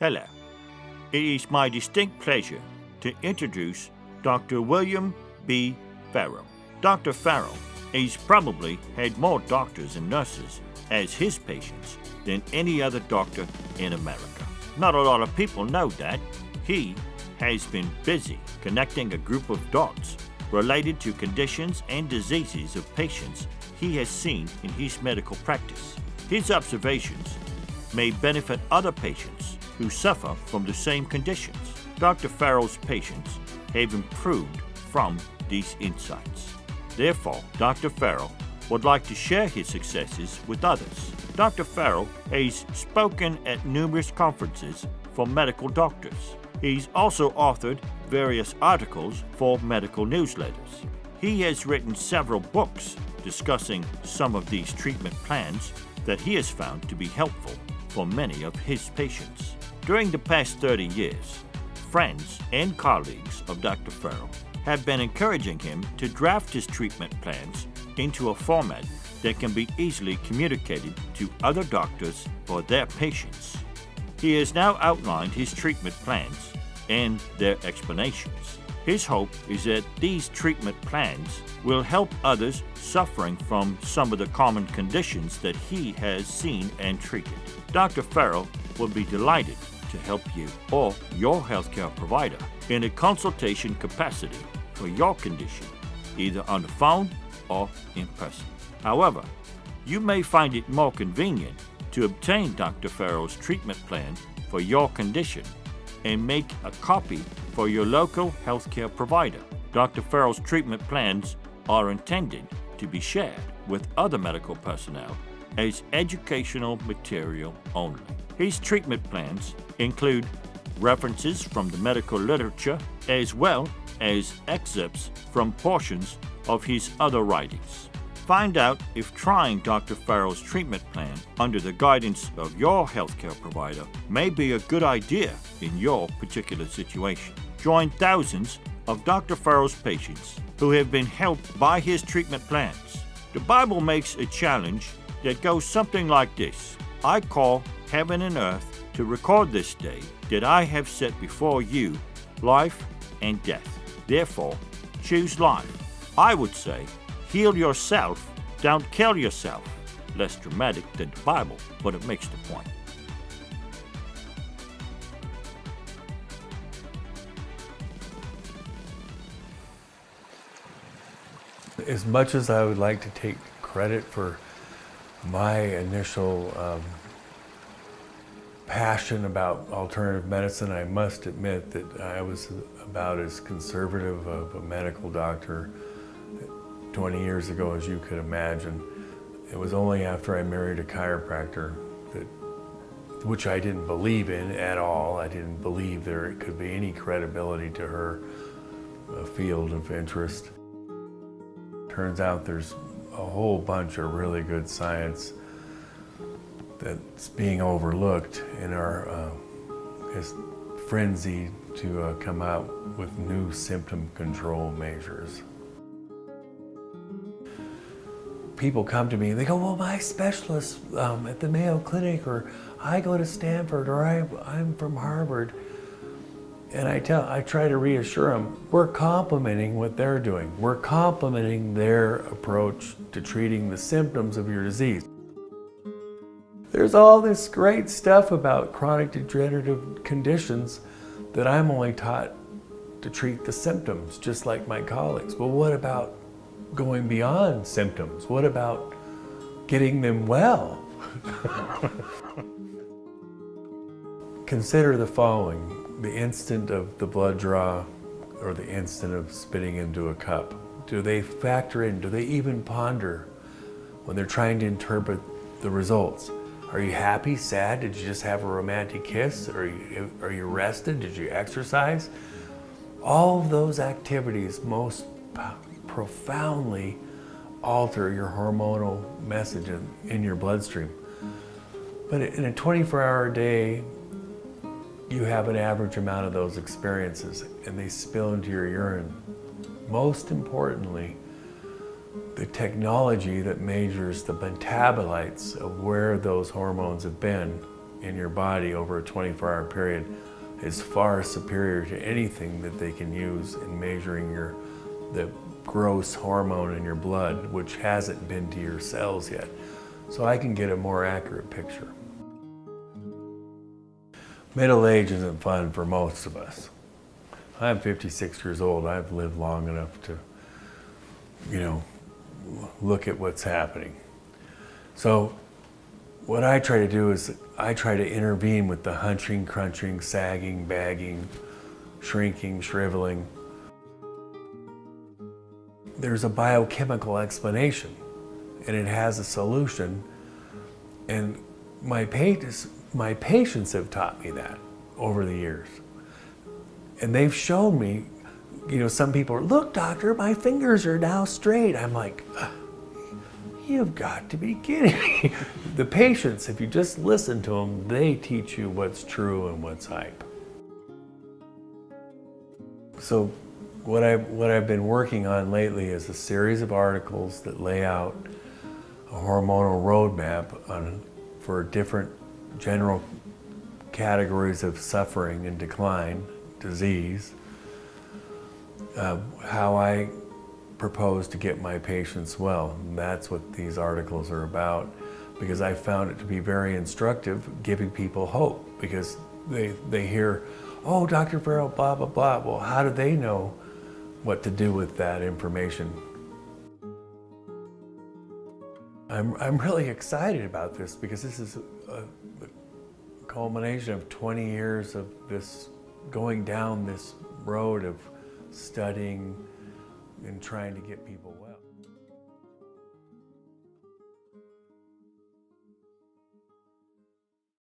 Hello. It is my distinct pleasure to introduce Dr. William B. Ferril. Dr. Ferril has probably had more doctors and nurses as his patients than any other doctor in America. Not a lot of people know that. He has been busy connecting a group of dots related to conditions and diseases of patients he has seen in his medical practice. His observations may benefit other patients who suffer from the same conditions. Dr. Ferril's patients have improved from these insights. Therefore, Dr. Ferril would like to share his successes with others. Dr. Ferril has spoken at numerous conferences for medical doctors. He's also authored various articles for medical newsletters. He has written several books discussing some of these treatment plans that he has found to be helpful for many of his patients. During the past 30 years, friends and colleagues of Dr. Ferril have been encouraging him to draft his treatment plans into a format that can be easily communicated to other doctors for their patients. He has now outlined his treatment plans and their explanations. His hope is that these treatment plans will help others suffering from some of the common conditions that he has seen and treated. Dr. Ferril will be delighted to help you or your healthcare provider in a consultation capacity for your condition, either on the phone or in person. However, you may find it more convenient to obtain Dr. Ferril's treatment plan for your condition and make a copy for your local healthcare provider. Dr. Ferril's treatment plans are intended to be shared with other medical personnel as educational material only. His treatment plans include references from the medical literature as well as excerpts from portions of his other writings. Find out if trying Dr. Ferril's treatment plan under the guidance of your healthcare provider may be a good idea in your particular situation. Join thousands of Dr. Ferril's patients who have been helped by his treatment plans. The Bible makes a challenge that goes something like this: I call heaven and earth to record this day that I have set before you life and death. Therefore, choose life. I would say, heal yourself, don't kill yourself. Less dramatic than the Bible, but it makes the point. As much as I would like to take credit for my initial passion about alternative medicine, I must admit that I was about as conservative of a medical doctor 20 years ago as you could imagine. It was only after I married a chiropractor, which I didn't believe in at all. I didn't believe there could be any credibility to her field of interest. Turns out there's a whole bunch of really good science that's being overlooked in our frenzy to come out with new symptom control measures. People come to me and they go, well, my specialist at the Mayo Clinic, or I go to Stanford, or I'm from Harvard. And I try to reassure them, we're complimenting what they're doing. We're complimenting their approach to treating the symptoms of your disease. There's all this great stuff about chronic degenerative conditions that I'm only taught to treat the symptoms, just like my colleagues. Well, what about going beyond symptoms? What about getting them well? Consider the following. The instant of the blood draw or the instant of spitting into a cup. Do they factor in, do they even ponder when they're trying to interpret the results? Are you happy, sad? Did you just have a romantic kiss? Are you rested? Did you exercise? All of those activities most profoundly alter your hormonal message in your bloodstream. But in a 24-hour day, you have an average amount of those experiences and they spill into your urine. Most importantly, the technology that measures the metabolites of where those hormones have been in your body over a 24-hour period is far superior to anything that they can use in measuring the gross hormone in your blood, which hasn't been to your cells yet. So I can get a more accurate picture. Middle age isn't fun for most of us. I'm 56 years old. I've lived long enough to, look at what's happening. So what I try to do is I try to intervene with the hunching, crunching, sagging, bagging, shrinking, shriveling. There's a biochemical explanation, and it has a solution. And my patients have taught me that over the years. And they've shown me, some people are, look, doctor, my fingers are now straight. I'm like, you've got to be kidding me. The patients, if you just listen to them, they teach you what's true and what's hype. So what I've been working on lately is a series of articles that lay out a hormonal roadmap for different general categories of suffering and decline, disease, how I propose to get my patients well. And that's what these articles are about, because I found it to be very instructive, giving people hope, because they hear, oh, Dr. Ferril, blah, blah, blah. Well, how do they know what to do with that information? I'm really excited about this, because this is a culmination of 20 years of this, going down this road of studying and trying to get people